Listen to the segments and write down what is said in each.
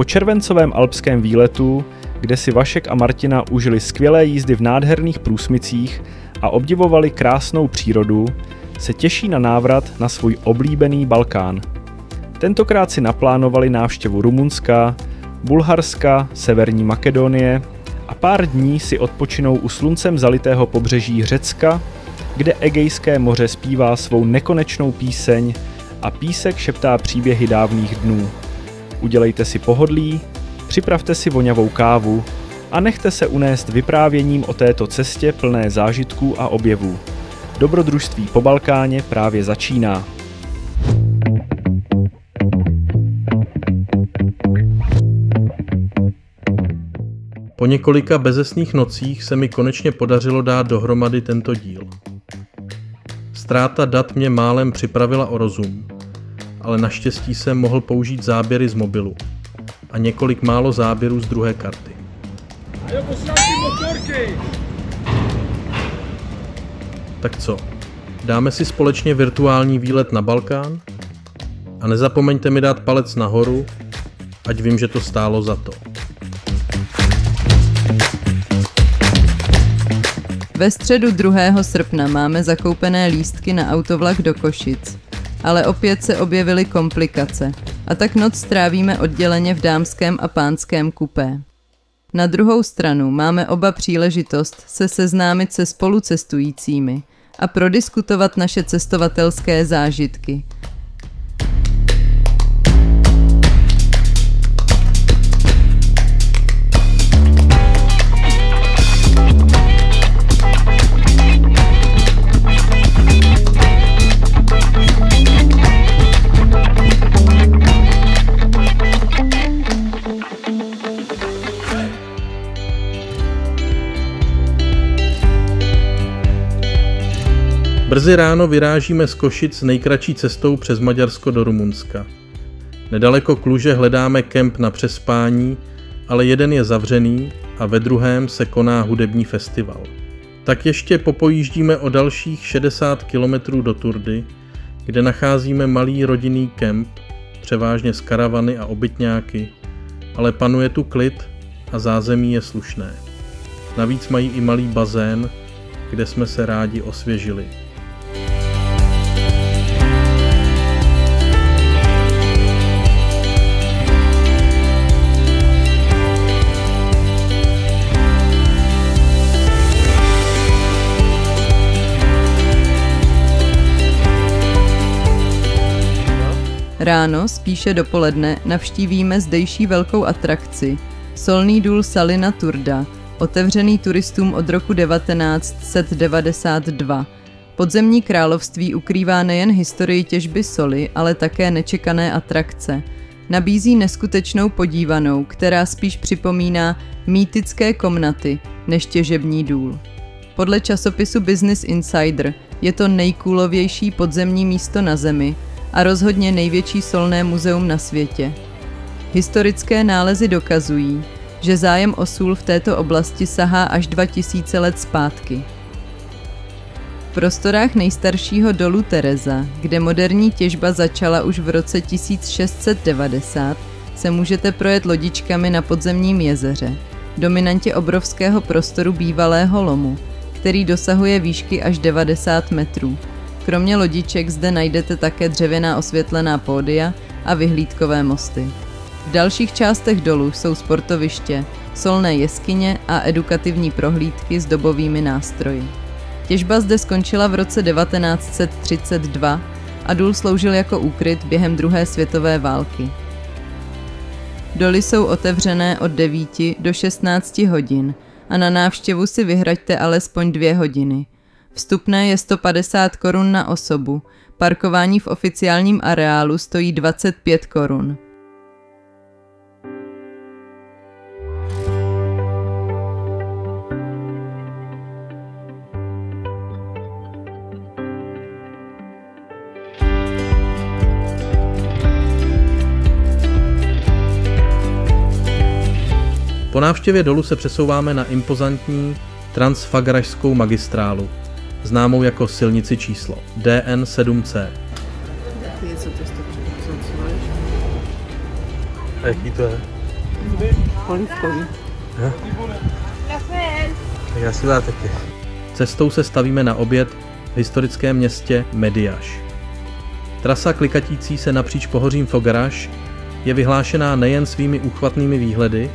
Po červencovém alpském výletu, kde si Vašek a Martina užili skvělé jízdy v nádherných průsmycích a obdivovali krásnou přírodu, se těší na návrat na svůj oblíbený Balkán. Tentokrát si naplánovali návštěvu Rumunska, Bulharska, Severní Makedonie a pár dní si odpočinou u sluncem zalitého pobřeží Řecka, kde Egejské moře zpívá svou nekonečnou píseň a písek šeptá příběhy dávných dnů. Udělejte si pohodlí, připravte si vonavou kávu a nechte se unést vyprávěním o této cestě plné zážitků a objevů. Dobrodružství po Balkáně právě začíná. Po několika bezesných nocích se mi konečně podařilo dát dohromady tento díl. Ztráta dat mě málem připravila o rozum, ale naštěstí jsem mohl použít záběry z mobilu a několik málo záběrů z druhé karty. Tak co, dáme si společně virtuální výlet na Balkán? A nezapomeňte mi dát palec nahoru, ať vím, že to stálo za to. Ve středu 2. srpna máme zakoupené lístky na autovlak do Košic, ale opět se objevily komplikace a tak noc strávíme odděleně v dámském a pánském kupé. Na druhou stranu máme oba příležitost se seznámit se spolucestujícími a prodiskutovat naše cestovatelské zážitky. Brzy ráno vyrážíme z Košic nejkratší cestou přes Maďarsko do Rumunska. Nedaleko Kluže hledáme kemp na přespání, ale jeden je zavřený a ve druhém se koná hudební festival. Tak ještě popojíždíme o dalších 60 km do Turdy, kde nacházíme malý rodinný kemp, převážně z karavany a obytňáky, ale panuje tu klid a zázemí je slušné. Navíc mají i malý bazén, kde jsme se rádi osvěžili. Ráno, spíše dopoledne, navštívíme zdejší velkou atrakci, solný důl Salina Turda, otevřený turistům od roku 1992. Podzemní království ukrývá nejen historii těžby soli, ale také nečekané atrakce. Nabízí neskutečnou podívanou, která spíš připomíná mýtické komnaty než těžební důl. Podle časopisu Business Insider je to nejkůlovější podzemní místo na Zemi a rozhodně největší solné muzeum na světě. Historické nálezy dokazují, že zájem o sůl v této oblasti sahá až 2000 let zpátky. V prostorách nejstaršího dolu Tereza, kde moderní těžba začala už v roce 1690, se můžete projet lodičkami na podzemním jezeře, dominantě obrovského prostoru bývalého lomu, který dosahuje výšky až 90 metrů. Kromě lodiček zde najdete také dřevěná osvětlená pódia a vyhlídkové mosty. V dalších částech dolu jsou sportoviště, solné jeskyně a edukativní prohlídky s dobovými nástroji. Těžba zde skončila v roce 1932 a důl sloužil jako úkryt během druhé světové války. Doly jsou otevřené od 9 do 16 hodin a na návštěvu si vyhraďte alespoň 2 hodiny. Vstupné je 150 korun na osobu, parkování v oficiálním areálu stojí 25 korun. Po návštěvě dolu se přesouváme na impozantní Transfagarašskou magistrálu, známou jako silnici číslo DN7C. Co to A jaký to je? Polívkový. Já si dám taky. Cestou se stavíme na oběd v historickém městě Mediaš. Trasa klikatící se napříč pohořím Fogarage je vyhlášená nejen svými úchvatnými výhledy,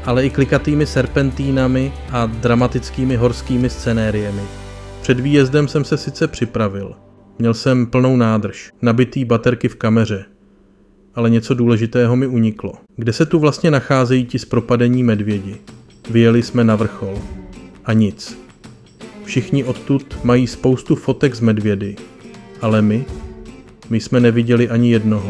ale i klikatými serpentínami a dramatickými horskými scenériemi. Před výjezdem jsem se sice připravil. Měl jsem plnou nádrž, nabitý baterky v kameře, ale něco důležitého mi uniklo. Kde se tu vlastně nacházejí ti zpropadení medvědi? Vyjeli jsme na vrchol. A nic. Všichni odtud mají spoustu fotek z medvědy, ale my jsme neviděli ani jednoho.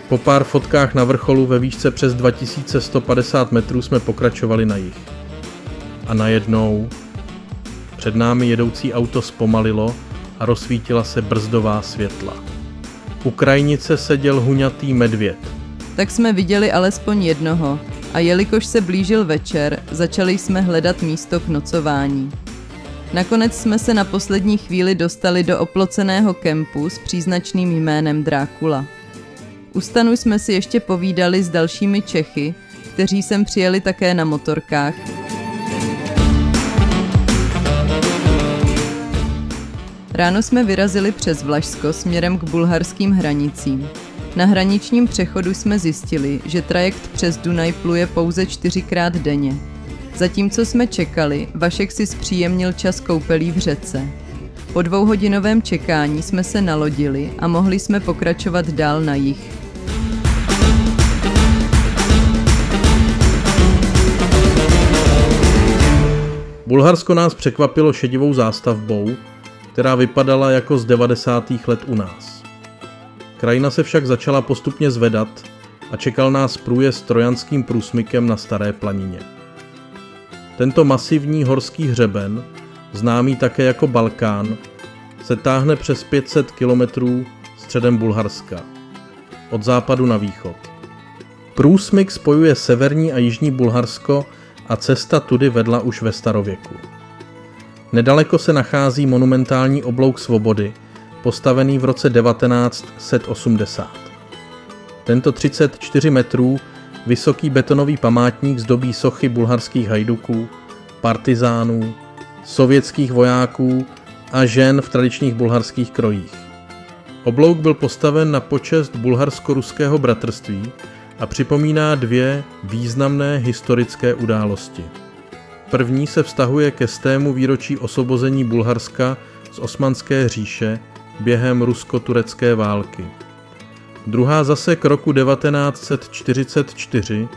Po pár fotkách na vrcholu ve výšce přes 2150 metrů jsme pokračovali na jih. A najednou před námi jedoucí auto zpomalilo a rozsvítila se brzdová světla. U krajnice seděl huňatý medvěd. Tak jsme viděli alespoň jednoho a jelikož se blížil večer, začali jsme hledat místo k nocování. Nakonec jsme se na poslední chvíli dostali do oploceného kempu s příznačným jménem Drákula. U stanu jsme si ještě povídali s dalšími Čechy, kteří sem přijeli také na motorkách. Ráno jsme vyrazili přes Vlašsko směrem k bulharským hranicím. Na hraničním přechodu jsme zjistili, že trajekt přes Dunaj pluje pouze 4krát denně. Zatímco jsme čekali, Vašek si zpříjemnil čas koupelí v řece. Po 2hodinovém čekání jsme se nalodili a mohli jsme pokračovat dál na jih. Bulharsko nás překvapilo šedivou zástavbou, která vypadala jako z 90. let u nás. Krajina se však začala postupně zvedat a čekal nás průjezd trojanským průsmykem na Staré planině. Tento masivní horský hřeben, známý také jako Balkán, se táhne přes 500 kilometrů středem Bulharska, od západu na východ. Průsmyk spojuje severní a jižní Bulharsko a cesta tudy vedla už ve starověku. Nedaleko se nachází monumentální oblouk Svobody, postavený v roce 1980. Tento 34 metrů vysoký betonový památník zdobí sochy bulharských hajduků, partizánů, sovětských vojáků a žen v tradičních bulharských krojích. Oblouk byl postaven na počest bulharsko-ruského bratrství a připomíná dvě významné historické události. První se vztahuje ke 100. výročí osvobození Bulharska z Osmanské říše během rusko-turecké války. Druhá zase k roku 1944,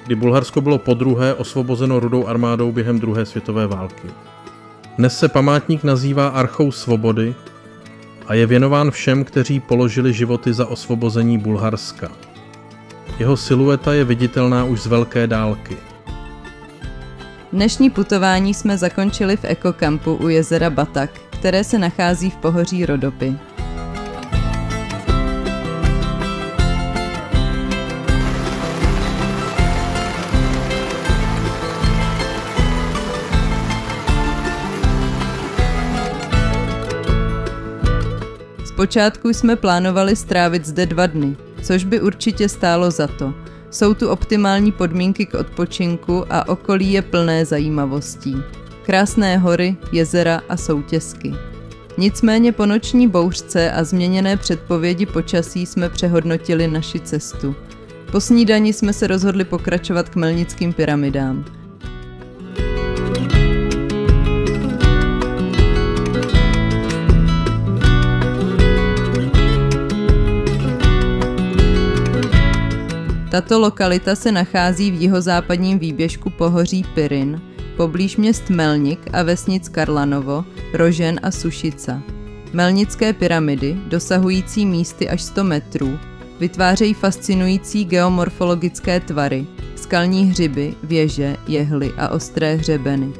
kdy Bulharsko bylo podruhé osvobozeno Rudou armádou během druhé světové války. Dnes se památník nazývá Archou svobody a je věnován všem, kteří položili životy za osvobození Bulharska. Jeho silueta je viditelná už z velké dálky. Dnešní putování jsme zakončili v ekokampu u jezera Batak, které se nachází v pohoří Rodopy. Zpočátku jsme plánovali strávit zde 2 dny, což by určitě stálo za to. Jsou tu optimální podmínky k odpočinku a okolí je plné zajímavostí. Krásné hory, jezera a soutěsky. Nicméně po noční bouřce a změněné předpovědi počasí jsme přehodnotili naši cestu. Po snídani jsme se rozhodli pokračovat k Melnickým pyramidám. Tato lokalita se nachází v jihozápadním výběžku pohoří Pirin, poblíž měst Melnik a vesnic Karlanovo, Rožen a Sušica. Melnické pyramidy, dosahující místy až 100 metrů, vytvářejí fascinující geomorfologické tvary, skalní hřiby, věže, jehly a ostré hřebeny.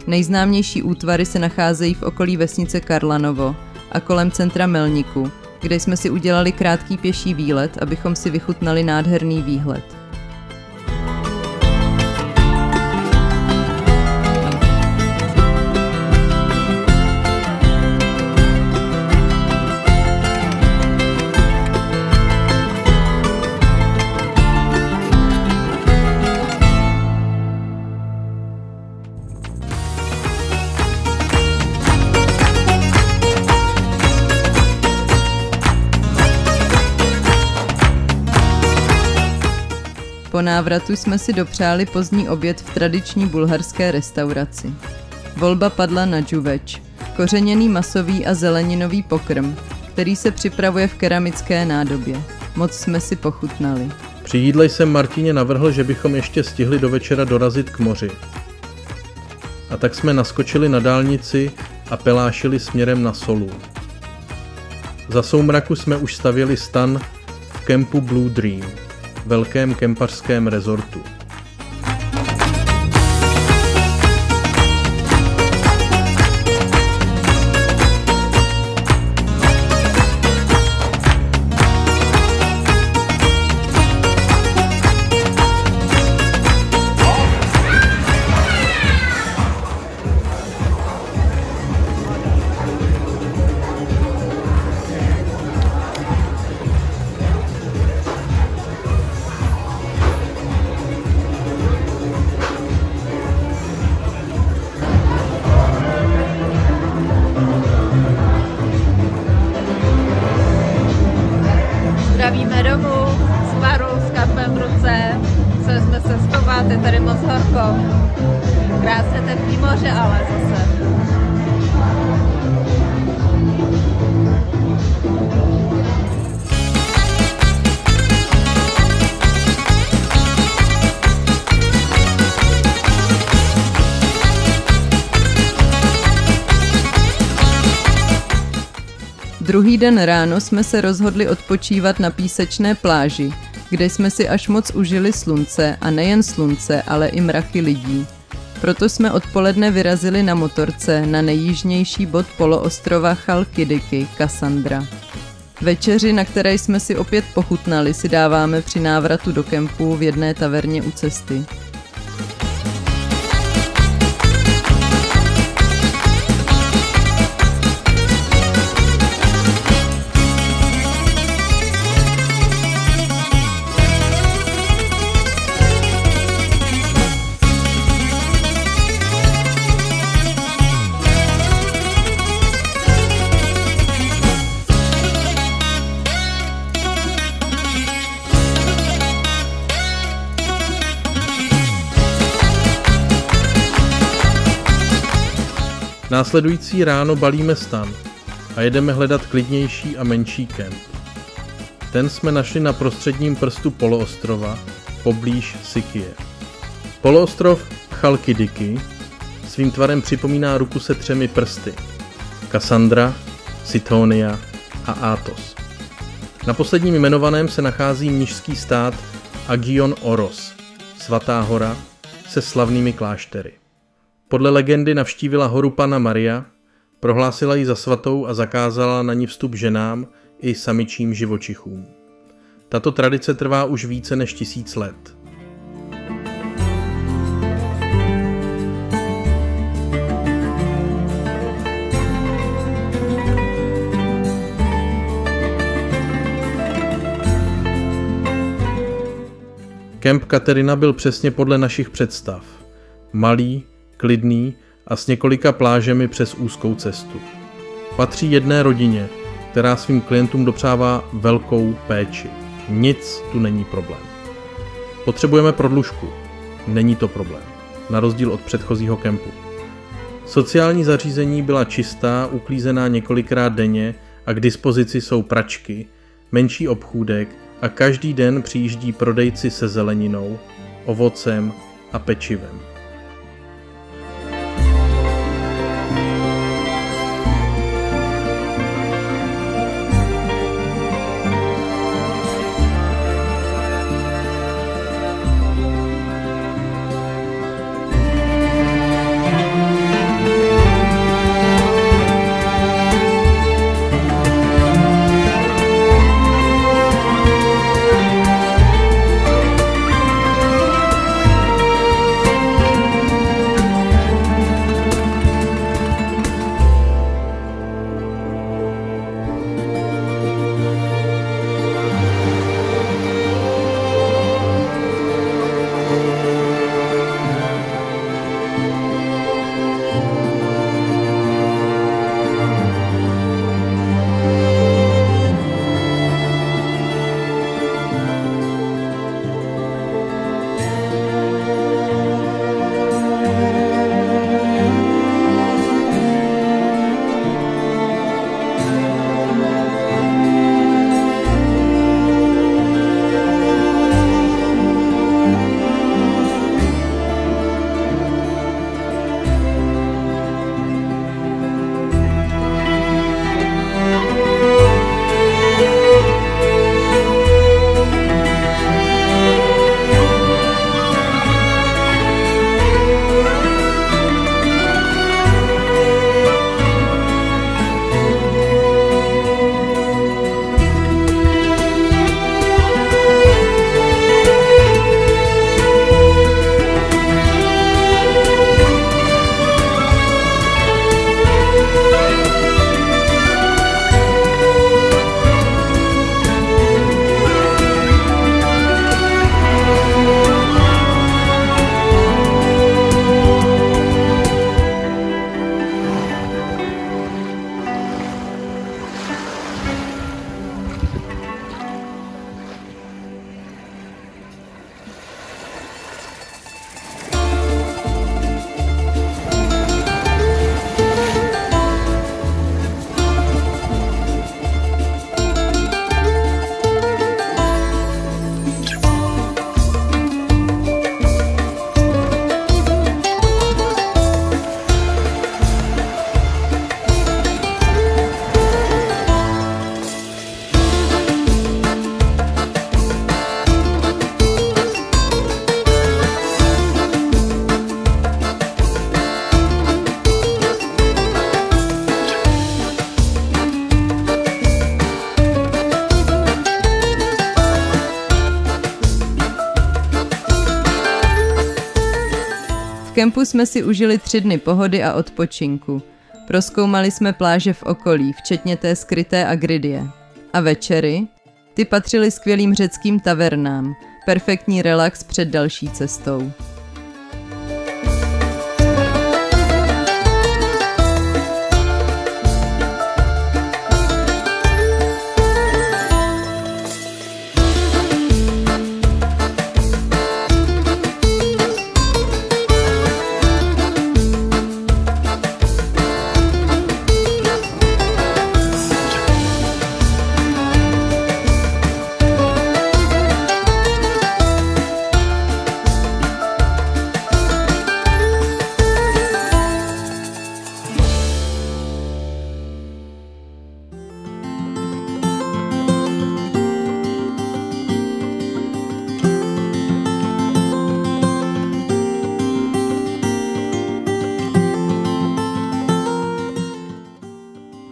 Nejznámější útvary se nacházejí v okolí vesnice Karlanovo a kolem centra Melniku, kde jsme si udělali krátký pěší výlet, abychom si vychutnali nádherný výhled. Po návratu jsme si dopřáli pozdní oběd v tradiční bulharské restauraci. Volba padla na džuveč, kořeněný masový a zeleninový pokrm, který se připravuje v keramické nádobě. Moc jsme si pochutnali. Při jídle jsem Martině navrhl, že bychom ještě stihli do večera dorazit k moři. A tak jsme naskočili na dálnici a pelášili směrem na Solun. Za soumraku jsme už stavěli stan v kempu Blue Dream, velkém kempařském rezortu. Zdravíme domů, z baru, s kafem v ruce, chceli jsme se schovat, je tady moc horko. Krásně teplý moře, ale zase. Druhý den ráno jsme se rozhodli odpočívat na písečné pláži, kde jsme si až moc užili slunce a nejen slunce, ale i mraky lidí. Proto jsme odpoledne vyrazili na motorce na nejjižnější bod poloostrova Chalkidiki, Kassandra. Večeři, na které jsme si opět pochutnali, si dáváme při návratu do kempu v jedné taverně u cesty. Následující ráno balíme stan a jedeme hledat klidnější a menší kemp. Ten jsme našli na prostředním prstu poloostrova, poblíž Sikie. Poloostrov Chalkidiki svým tvarem připomíná ruku se 3 prsty. Kassandra, Sitonia a Athos. Na posledním jmenovaném se nachází mnišský stát Agion Oros, svatá hora se slavnými kláštery. Podle legendy navštívila horu Panna Maria, prohlásila ji za svatou a zakázala na ní vstup ženám i samičím živočichům. Tato tradice trvá už více než 1000 let. Kemp Katerina byl přesně podle našich představ. Malý, klidný a s několika plážemi přes úzkou cestu. Patří jedné rodině, která svým klientům dopřává velkou péči. Nic tu není problém. Potřebujeme prodlužku. Není to problém. Na rozdíl od předchozího kempu. Sociální zařízení byla čistá, uklízená několikrát denně a k dispozici jsou pračky, menší obchůdek a každý den přijíždí prodejci se zeleninou, ovocem a pečivem. kempu jsme si užili 3 dny pohody a odpočinku. Prozkoumali jsme pláže v okolí, včetně té skryté Agridie. A večery? Ty patřily skvělým řeckým tavernám. Perfektní relax před další cestou.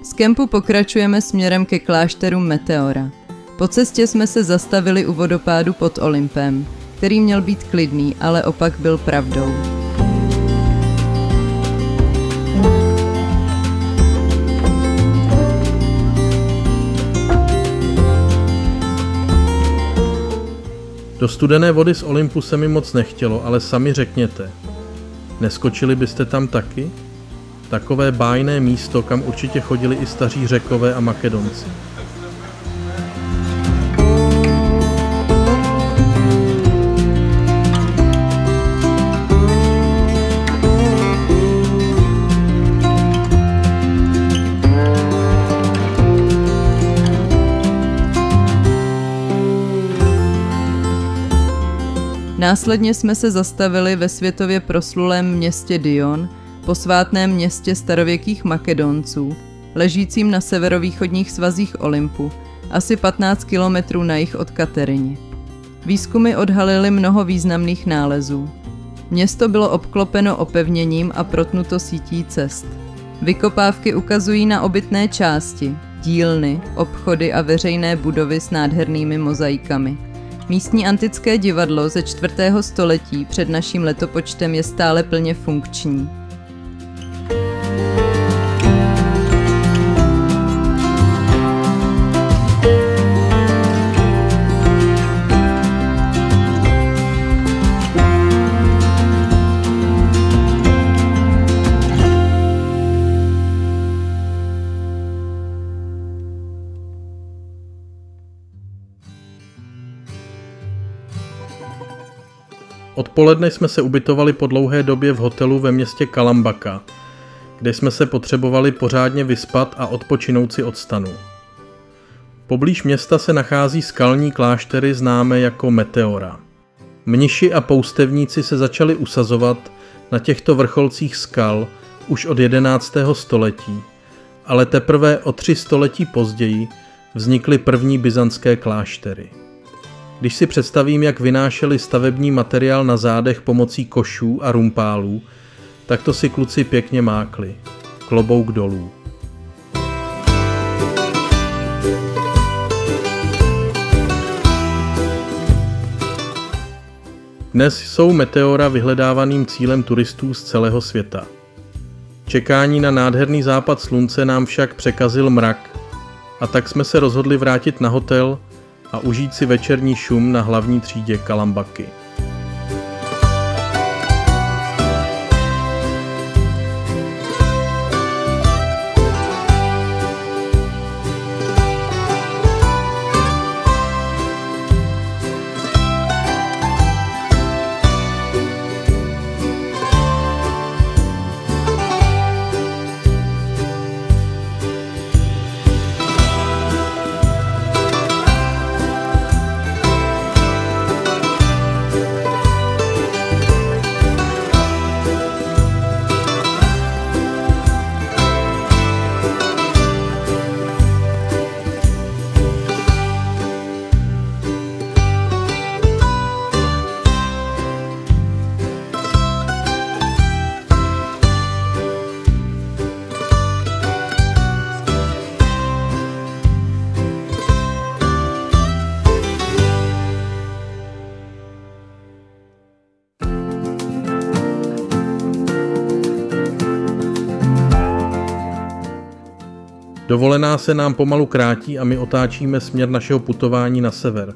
Z kempu pokračujeme směrem ke klášteru Meteora. Po cestě jsme se zastavili u vodopádu pod Olympem, který měl být klidný, ale opak byl pravdou. Do studené vody z Olympu se mi moc nechtělo, ale sami řekněte. Neskočili byste tam taky? Takové bájné místo, kam určitě chodili i staří Řekové a Makedonci. Následně jsme se zastavili ve světově proslulém městě Dion, posvátném městě starověkých Makedonců, ležícím na severovýchodních svazích Olympu, asi 15 kilometrů na jih od Kateryni. Výzkumy odhalily mnoho významných nálezů. Město bylo obklopeno opevněním a protnuto sítí cest. Vykopávky ukazují na obytné části, dílny, obchody a veřejné budovy s nádhernými mozaikami. Místní antické divadlo ze 4. století před naším letopočtem je stále plně funkční. Odpoledne jsme se ubytovali po dlouhé době v hotelu ve městě Kalambaka, kde jsme se potřebovali pořádně vyspat a odpočinout si od stanu. Poblíž města se nachází skalní kláštery známé jako Meteora. Mniši a poustevníci se začali usazovat na těchto vrcholcích skal už od 11. století, ale teprve o 3 století později vznikly první byzantské kláštery. Když si představím, jak vynášeli stavební materiál na zádech pomocí košů a rumpálů, tak to si kluci pěkně mákli. Klobouk dolů. Dnes jsou Meteora vyhledávaným cílem turistů z celého světa. Čekání na nádherný západ slunce nám však překazil mrak, a tak jsme se rozhodli vrátit na hotel a užít si večerní šum na hlavní třídě Kalambaky. Dovolená se nám pomalu krátí a my otáčíme směr našeho putování na sever.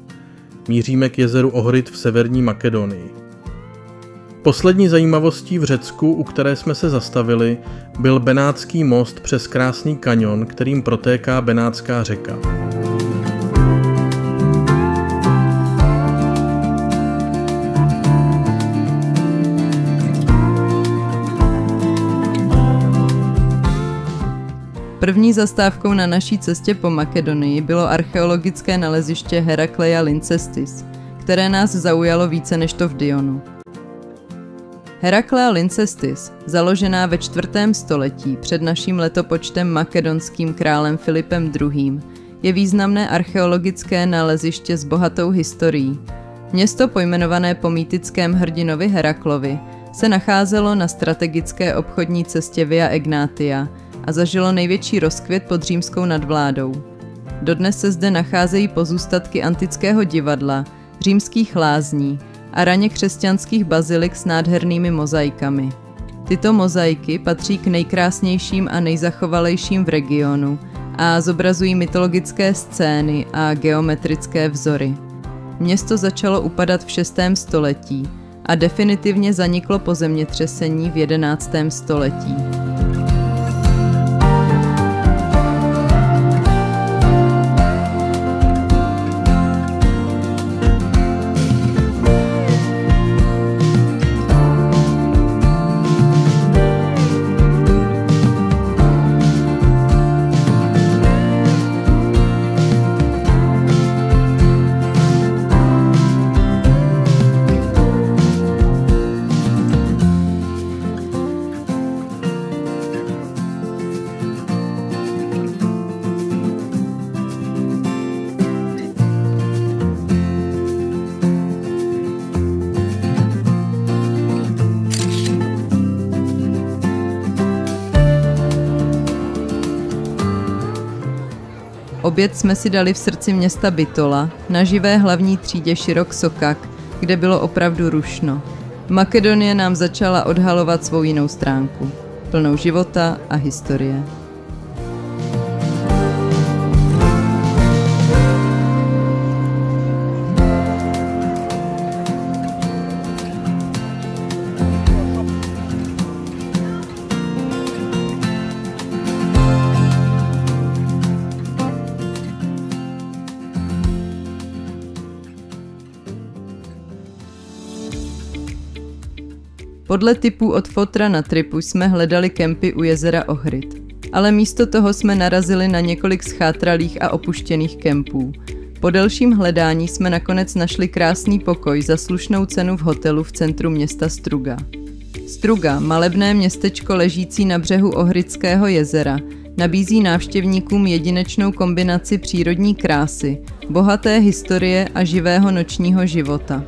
Míříme k jezeru Ohrid v severní Makedonii. Poslední zajímavostí v Řecku, u které jsme se zastavili, byl Benátský most přes krásný kaňon, kterým protéká Benátská řeka. První zastávkou na naší cestě po Makedonii bylo archeologické naleziště Herakleia Lyncestis, které nás zaujalo více než to v Dionu. Herakleia Lyncestis, založená ve 4. století před naším letopočtem makedonským králem Filipem II., je významné archeologické naleziště s bohatou historií. Město pojmenované po mýtickém hrdinovi Heraklovi se nacházelo na strategické obchodní cestě Via Egnatia a zažilo největší rozkvět pod římskou nadvládou. Dodnes se zde nacházejí pozůstatky antického divadla, římských lázní a raně křesťanských bazilik s nádhernými mozaikami. Tyto mozaiky patří k nejkrásnějším a nejzachovalejším v regionu a zobrazují mytologické scény a geometrické vzory. Město začalo upadat v 6. století a definitivně zaniklo po zemětřesení v 11. století. Oběd jsme si dali v srdci města Bitola, na živé hlavní třídě Širok Sokak, kde bylo opravdu rušno. Makedonie nám začala odhalovat svou jinou stránku, plnou života a historie. Podle tipů od fotra na tripu jsme hledali kempy u jezera Ohrid, ale místo toho jsme narazili na několik schátralých a opuštěných kempů. Po delším hledání jsme nakonec našli krásný pokoj za slušnou cenu v hotelu v centru města Struga. Struga, malebné městečko ležící na břehu Ohridského jezera, nabízí návštěvníkům jedinečnou kombinaci přírodní krásy, bohaté historie a živého nočního života.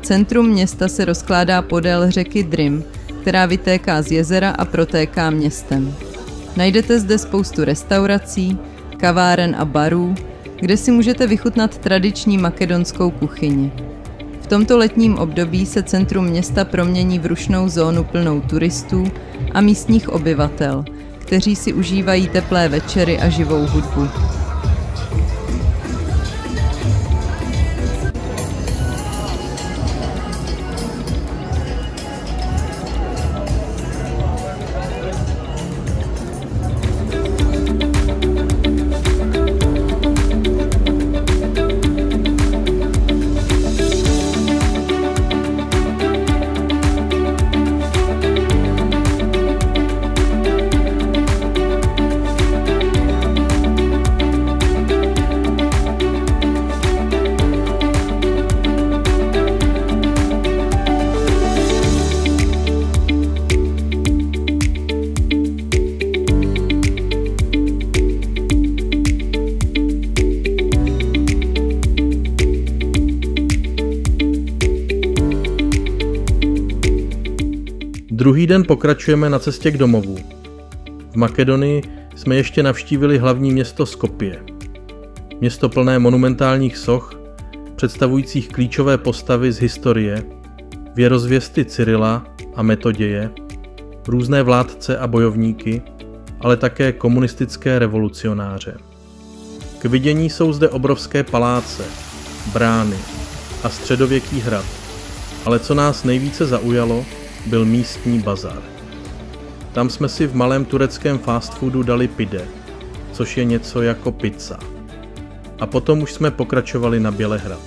Centrum města se rozkládá podél řeky Drim, která vytéká z jezera a protéká městem. Najdete zde spoustu restaurací, kaváren a barů, kde si můžete vychutnat tradiční makedonskou kuchyni. V tomto letním období se centrum města promění v rušnou zónu plnou turistů a místních obyvatel, kteří si užívají teplé večery a živou hudbu. Druhý den pokračujeme na cestě k domovu. V Makedonii jsme ještě navštívili hlavní město Skopje. Město plné monumentálních soch, představujících klíčové postavy z historie, věrozvěsty Cyrila a Metoděje, různé vládce a bojovníky ale také komunistické revolucionáře. K vidění jsou zde obrovské paláce, brány a středověký hrad, ale co nás nejvíce zaujalo, byl místní bazar. Tam jsme si v malém tureckém fast foodu dali pide, což je něco jako pizza. A potom už jsme pokračovali na Bělehrad.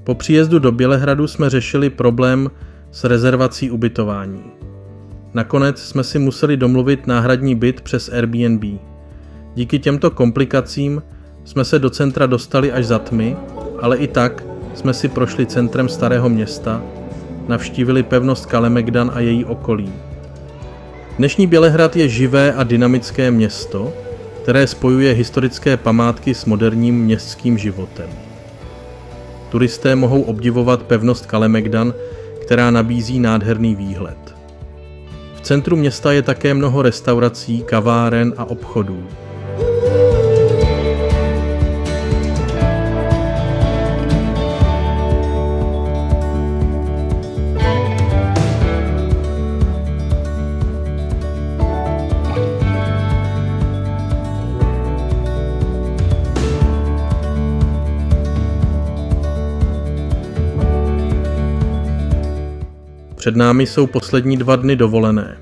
Po příjezdu do Bělehradu jsme řešili problém s rezervací ubytování. Nakonec jsme si museli domluvit náhradní byt přes Airbnb. Díky těmto komplikacím jsme se do centra dostali až za tmy, ale i tak jsme si prošli centrem Starého Města, navštívili pevnost Kalemegdan a její okolí. Dnešní Bělehrad je živé a dynamické město, které spojuje historické památky s moderním městským životem. Turisté mohou obdivovat pevnost Kalemegdan, která nabízí nádherný výhled. V centru města je také mnoho restaurací, kaváren a obchodů. Před námi jsou poslední 2 dny dovolené.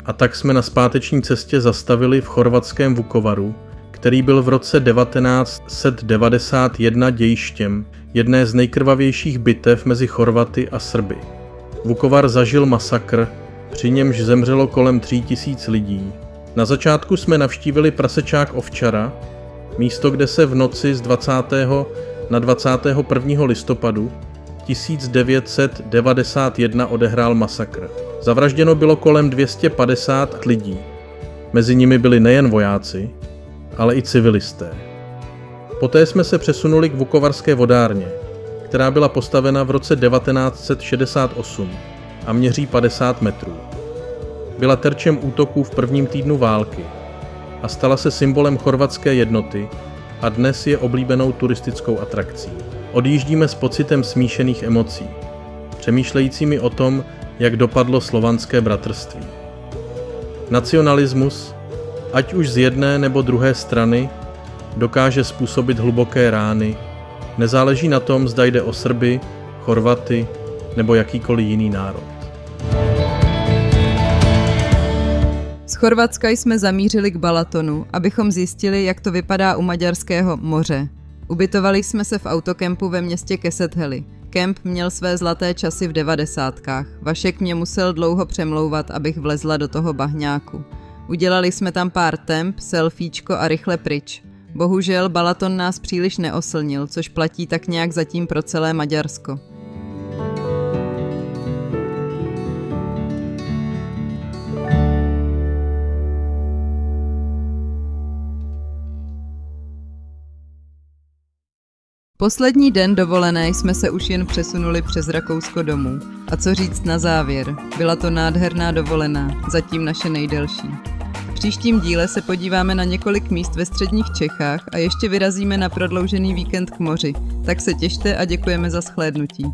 A tak jsme na zpáteční cestě zastavili v chorvatském Vukovaru, který byl v roce 1991 dějištěm jedné z nejkrvavějších bitev mezi Chorvaty a Srby. Vukovar zažil masakr, při němž zemřelo kolem 3000 lidí. Na začátku jsme navštívili prasečák Ovčara, místo, kde se v noci z 20. na 21. listopadu 1991 odehrál masakr. Zavražděno bylo kolem 250 lidí. Mezi nimi byli nejen vojáci, ale i civilisté. Poté jsme se přesunuli k Vukovarské vodárně, která byla postavena v roce 1968 a měří 50 metrů. Byla terčem útoků v prvním týdnu války a stala se symbolem chorvatské jednoty a dnes je oblíbenou turistickou atrakcí. Odjíždíme s pocitem smíšených emocí, přemýšlejícími o tom, jak dopadlo slovanské bratrství. Nacionalismus, ať už z jedné nebo druhé strany, dokáže způsobit hluboké rány, nezáleží na tom, zda jde o Srby, Chorvaty nebo jakýkoliv jiný národ. Z Chorvatska jsme zamířili k Balatonu, abychom zjistili, jak to vypadá u Maďarského moře. Ubytovali jsme se v autokempu ve městě Keszthely. Kemp měl své zlaté časy v 90kách. Vašek mě musel dlouho přemlouvat, abych vlezla do toho bahňáku. Udělali jsme tam pár temp, selfiečko a rychle pryč. Bohužel Balaton nás příliš neoslnil, což platí tak nějak zatím pro celé Maďarsko. Poslední den dovolené jsme se už jen přesunuli přes Rakousko domů. A co říct na závěr? Byla to nádherná dovolená, zatím naše nejdelší. V příštím díle se podíváme na několik míst ve středních Čechách a ještě vyrazíme na prodloužený víkend k moři. Tak se těšte a děkujeme za shlédnutí.